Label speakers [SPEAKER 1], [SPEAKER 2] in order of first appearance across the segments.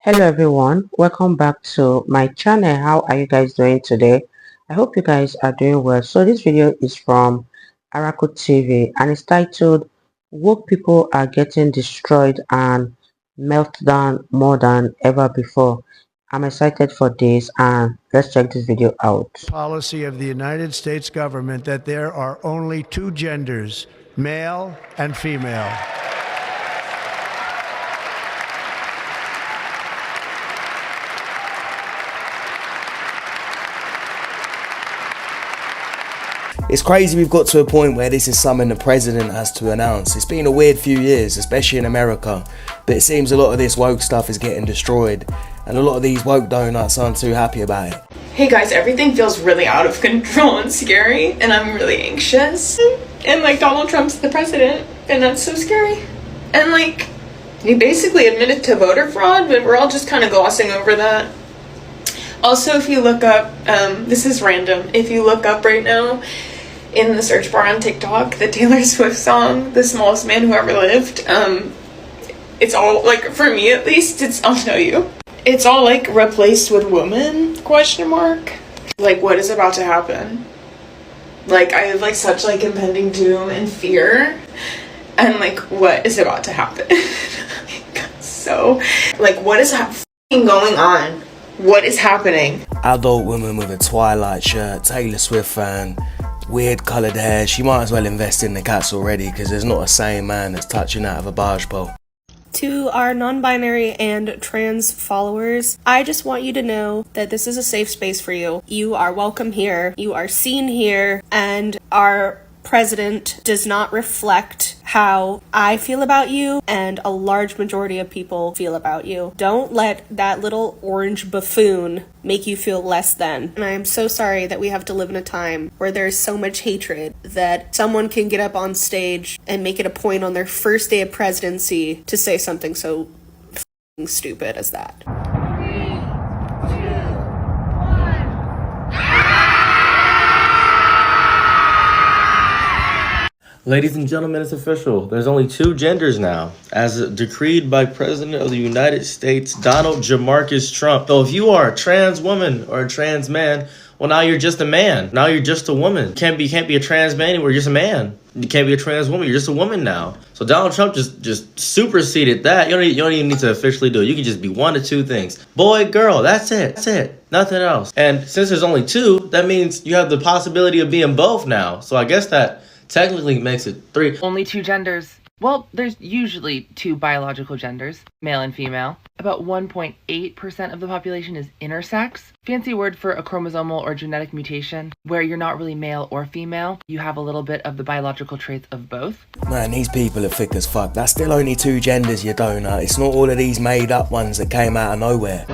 [SPEAKER 1] Hello everyone, welcome back to my channel. How are you guys doing today? I hope you guys are doing well. So this video is from Araku TV and it's titled Woke People Are Getting Destroyed and Meltdown More Than Ever Before. I'm excited for this and let's check this video out.
[SPEAKER 2] Policy of the United States government that there are only two genders, male and female.
[SPEAKER 3] It's crazy we've got to a point where this is something the president has to announce. It's been a weird few years, especially in America, but it seems a lot of this woke stuff is getting destroyed, and a lot of these woke donuts aren't too happy about it.
[SPEAKER 4] Hey guys, everything feels really out of control and scary, and I'm really anxious. And Donald Trump's the president, and that's so scary. And he basically admitted to voter fraud, but we're all just kind of glossing over that. Also, if you look up, this is random, if you look up right now in the search bar on TikTok, the Taylor Swift song, The Smallest Man Who Ever Lived, it's all, for me at least, I'll tell you, it's all replaced with woman, question mark. What is about to happen? I have such impending doom and fear, and what is about to happen? So, what is going on? What is happening?
[SPEAKER 3] Adult woman with a Twilight shirt, Taylor Swift fan, weird coloured hair. She might as well invest in the cats already, because there's not a sane man that's touching out of a barge pole.
[SPEAKER 5] To our non-binary and trans followers, I just want you to know that this is a safe space for you. You are welcome here, you are seen here, and our president does not reflect how I feel about you and a large majority of people feel about you. Don't let that little orange buffoon make you feel less than. And I am so sorry that we have to live in a time where there's so much hatred that someone can get up on stage and make it a point on their first day of presidency to say something so f***ing stupid as that.
[SPEAKER 6] Ladies and gentlemen, it's official. There's only two genders now, as decreed by President of the United States, Donald Jamarcus Trump. So if you are a trans woman or a trans man, well, now you're just a man. Now you're just a woman. You can't be a trans man anymore. You're just a man. You can't be a trans woman. You're just a woman now. So Donald Trump just superseded that. You don't even need to officially do it. You can just be one of two things. Boy, girl, that's it. That's it. Nothing else. And since there's only two, that means you have the possibility of being both now. So I guess that technically makes it three.
[SPEAKER 7] Only two genders. Well, there's usually two biological genders, male and female. About 1.8% of the population is intersex. Fancy word for a chromosomal or genetic mutation, where you're not really male or female. You have a little bit of the biological traits of both.
[SPEAKER 3] Man, these people are thick as fuck. That's still only two genders, you donut. It's not all of these made up ones that came out of nowhere.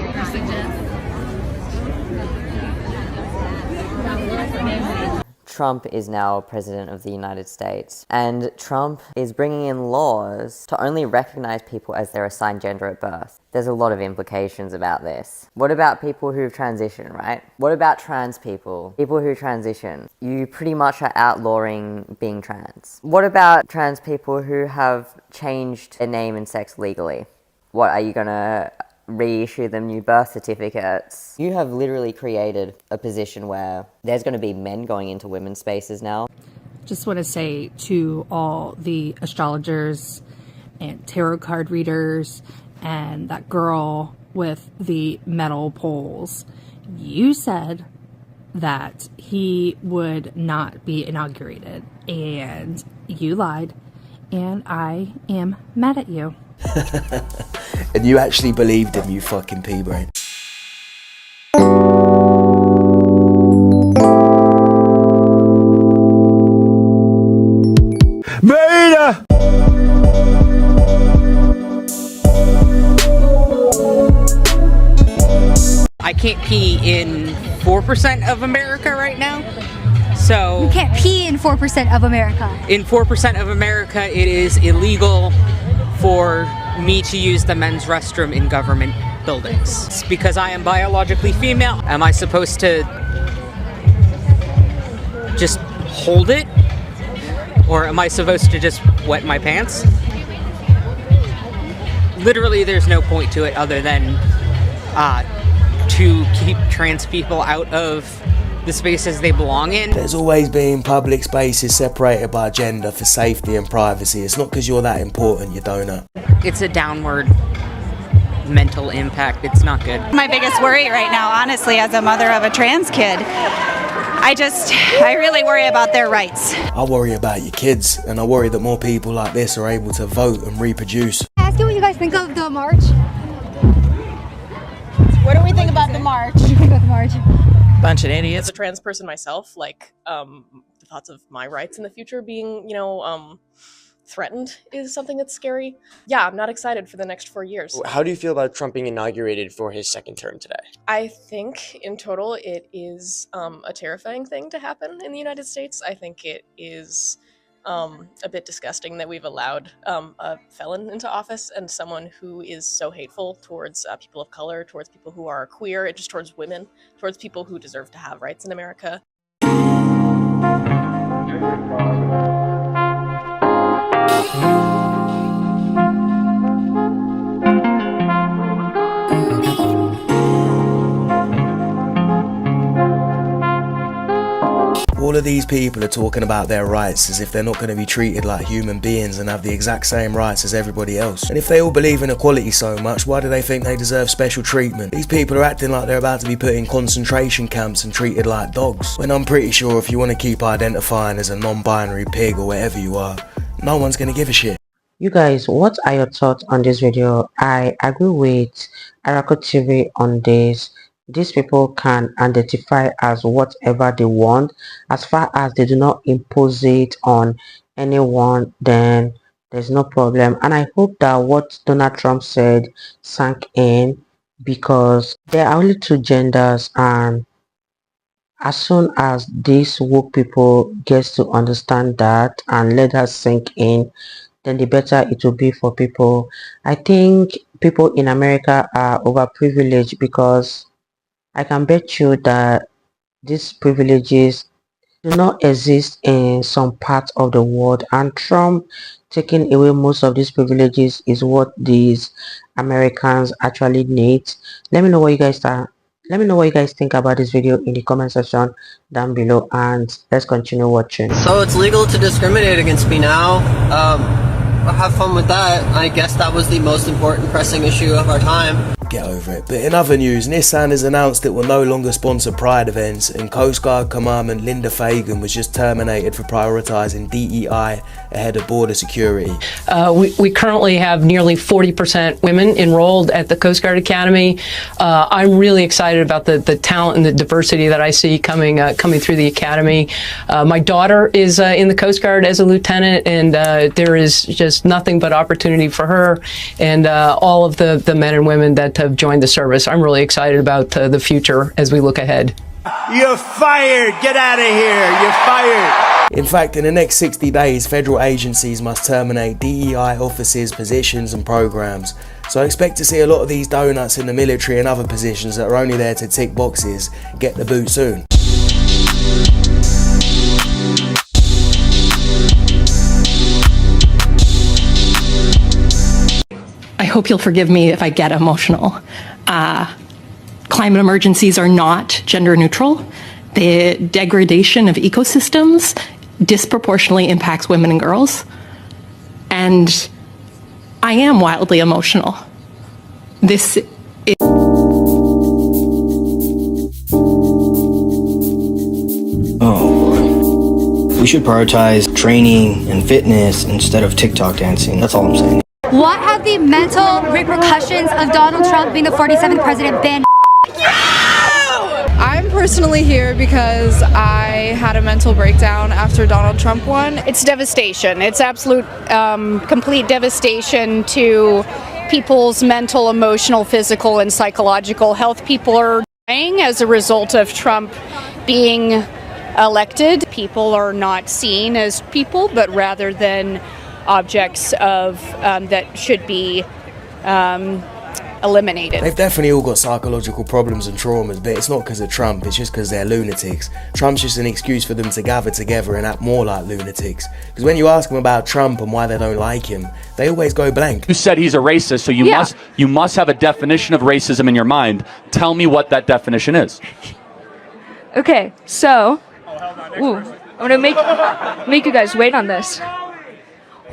[SPEAKER 8] Trump is now president of the United States, and Trump is bringing in laws to only recognize people as their assigned gender at birth. There's a lot of implications about this. What about people who transition, right? What about trans people? People who transition. You pretty much are outlawing being trans. What about trans people who have changed their name and sex legally? What, are you gonna reissue them new birth certificates? You have literally created a position where there's going to be men going into women's spaces now.
[SPEAKER 9] Just want to say to all the astrologers and tarot card readers and that girl with the metal poles, you said that he would not be inaugurated, and you lied, and I am mad at you.
[SPEAKER 3] And you actually believed him, you fucking pea-brain.
[SPEAKER 2] Beta!
[SPEAKER 10] I can't pee in 4% of America right now. So
[SPEAKER 11] you can't pee in 4% of America.
[SPEAKER 10] In 4% of America, it is illegal for me to use the men's restroom in government buildings. It's because I am biologically female. Am I supposed to just hold it? Or am I supposed to just wet my pants? Literally, there's no point to it other than to keep trans people out of the spaces they belong in.
[SPEAKER 3] There's always been public spaces separated by gender for safety and privacy. It's not because you're that important, you donut.
[SPEAKER 10] It's a downward mental impact. It's not good.
[SPEAKER 11] My biggest worry right now, honestly, as a mother of a trans kid, I really worry about their rights.
[SPEAKER 3] I worry about your kids, and I worry that more people like this are able to vote and reproduce.
[SPEAKER 11] Ask you what you guys think of the march.
[SPEAKER 12] What do we think about the march?
[SPEAKER 11] What do you think of the march?
[SPEAKER 12] Bunch of idiots. As a trans person myself, like the thoughts of my rights in the future being, threatened is something that's scary. Yeah, I'm not excited for the next 4 years.
[SPEAKER 13] How do you feel about Trump being inaugurated for his second term today?
[SPEAKER 12] I think in total it is a terrifying thing to happen in the United States. I think it is a bit disgusting that we've allowed a felon into office and someone who is so hateful towards people of color, towards people who are queer, and just towards women, towards people who deserve to have rights in America.
[SPEAKER 3] All of these people are talking about their rights as if they're not going to be treated like human beings and have the exact same rights as everybody else. And if they all believe in equality so much, why do they think they deserve special treatment? These people are acting like they're about to be put in concentration camps and treated like dogs. When I'm pretty sure if you want to keep identifying as a non-binary pig or whatever you are, no one's going to give a shit.
[SPEAKER 1] You guys, what are your thoughts on this video? I agree with Araco TV on this. These people can identify as whatever they want, as far as they do not impose it on anyone, then there's no problem. And I hope that what Donald Trump said sank in, because there are only two genders, and as soon as these woke people gets to understand that and let that sink in, then the better it will be for people. I think people in America are overprivileged, because I can bet you that these privileges do not exist in some parts of the world, and Trump taking away most of these privileges is what these Americans actually need. Let me know what you guys think about this video in the comment section down below, and let's continue watching.
[SPEAKER 14] So it's legal to discriminate against me now. Have fun with that. I guess that was the most important pressing issue of our time.
[SPEAKER 3] Get over it. But in other news, Nissan has announced it will no longer sponsor Pride events, and Coast Guard Commandant Linda Fagan was just terminated for prioritising DEI ahead of border security.
[SPEAKER 15] We currently have nearly 40% women enrolled at the Coast Guard Academy. I'm really excited about the talent and the diversity that I see coming through the academy. My daughter is in the Coast Guard as a lieutenant, and there is just nothing but opportunity for her and all of the men and women that have joined the service. I'm really excited about the future as we look ahead.
[SPEAKER 2] You're fired! Get out of here! You're fired!
[SPEAKER 3] In fact, in the next 60 days, federal agencies must terminate DEI officers, positions and programs. So I expect to see a lot of these donuts in the military and other positions that are only there to tick boxes get the boot soon.
[SPEAKER 16] I hope you'll forgive me if I get emotional. Climate emergencies are not gender neutral. The degradation of ecosystems disproportionately impacts women and girls. And I am wildly emotional. This is...
[SPEAKER 17] Oh, we should prioritize training and fitness instead of TikTok dancing. That's all I'm saying.
[SPEAKER 11] What have the mental repercussions of Donald Trump being the 47th president been?
[SPEAKER 18] I'm personally here because I had a mental breakdown after Donald Trump won.
[SPEAKER 19] It's devastation. It's absolute, complete devastation to people's mental, emotional, physical, and psychological health. People are dying as a result of Trump being elected. People are not seen as people, but rather than objects of that should be
[SPEAKER 11] eliminated.
[SPEAKER 3] They've definitely all got psychological problems and traumas, but it's not because of Trump, it's just because they're lunatics. Trump's just an excuse for them to gather together and act more like lunatics. Because when you ask them about Trump and why they don't like him, they always go blank.
[SPEAKER 20] You said he's a racist, so you must have a definition of racism in your mind. Tell me what that definition is.
[SPEAKER 21] Okay, so, I'm gonna make you guys wait on this.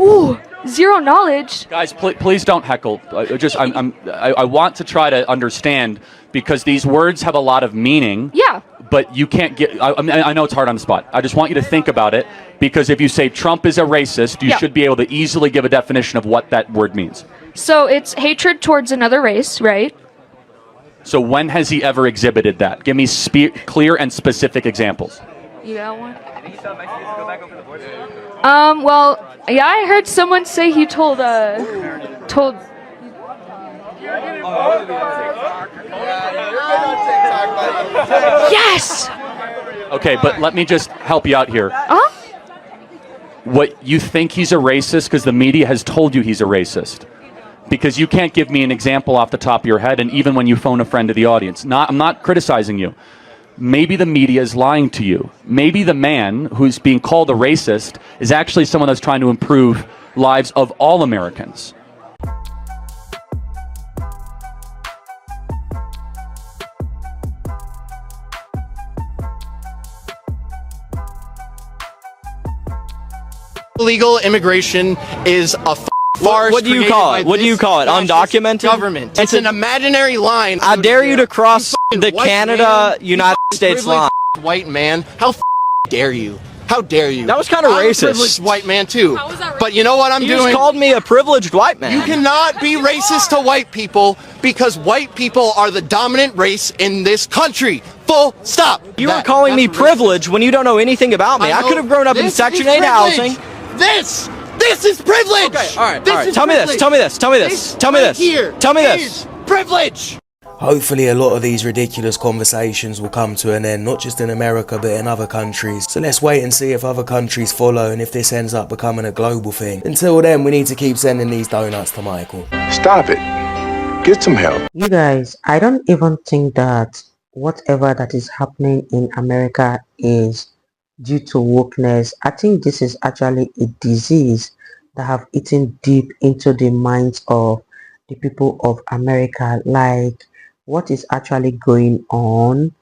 [SPEAKER 21] Ooh, zero knowledge.
[SPEAKER 20] Guys, please don't heckle. I want to try to understand, because these words have a lot of meaning.
[SPEAKER 21] Yeah.
[SPEAKER 20] But you can't get. I know it's hard on the spot. I just want you to think about it, because if you say Trump is a racist, you should be able to easily give a definition of what that word means.
[SPEAKER 21] So it's hatred towards another race, right?
[SPEAKER 20] So when has he ever exhibited that? Give me clear and specific examples.
[SPEAKER 21] You got one? Well, yeah, I heard someone say he told. Yes!
[SPEAKER 20] Okay, but let me just help you out here. What, you think he's a racist because the media has told you he's a racist? Because you can't give me an example off the top of your head, and even when you phone a friend to the audience. I'm not criticizing you. Maybe the media is lying to you. Maybe the man who's being called a racist is actually someone that's trying to improve lives of all Americans.
[SPEAKER 22] Illegal immigration is a farce.
[SPEAKER 23] What do you call it? What do you call it? Undocumented?
[SPEAKER 22] Government. It's an imaginary line.
[SPEAKER 23] I dare you to cross the Canada-United States line.
[SPEAKER 22] White man. How dare you? How dare you?
[SPEAKER 23] That was kind of
[SPEAKER 22] I'm
[SPEAKER 23] racist.
[SPEAKER 22] a privileged white man too. But you know what I'm doing?
[SPEAKER 23] You just called me a privileged white man.
[SPEAKER 22] You cannot be racist to white people, because white people are the dominant race in this country. Full stop.
[SPEAKER 23] You were calling me privileged when you don't know anything about me. I could have grown up in Section 8 housing.
[SPEAKER 22] This is privilege.
[SPEAKER 23] Okay, all right. Tell me this. Tell me this. Tell me this. Tell me this. Tell me this.
[SPEAKER 22] Privilege.
[SPEAKER 3] Hopefully a lot of these ridiculous conversations will come to an end, not just in America but in other countries. So let's wait and see if other countries follow and if this ends up becoming a global thing. Until then, we need to keep sending these donuts to Michael.
[SPEAKER 24] Stop it. Get some help.
[SPEAKER 1] You guys, I don't even think that whatever that is happening in America is due to wokeness. I think this is actually a disease that have eaten deep into the minds of the people of America. Like, what is actually going on?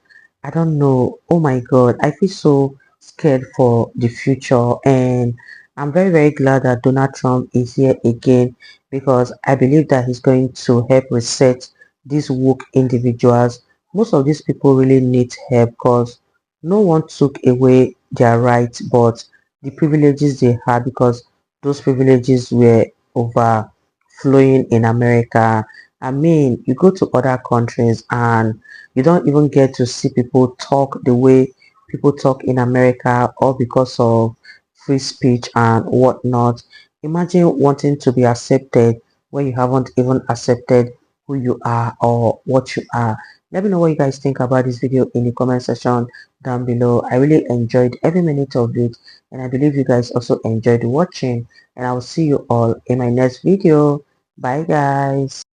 [SPEAKER 1] I don't know. Oh my god, I feel so scared for the future, and I'm very glad that Donald Trump is here again, because I believe that he's going to help reset these woke individuals. Most of these people really need help, because no one took away their rights, but the privileges they had, because those privileges were overflowing in America. I mean, you go to other countries and you don't even get to see people talk the way people talk in America, all because of free speech and whatnot. Imagine wanting to be accepted when you haven't even accepted who you are or what you are. Let me know what you guys think about this video in the comment section down below. I really enjoyed every minute of it, and I believe you guys also enjoyed watching, and I will see you all in my next video. Bye guys.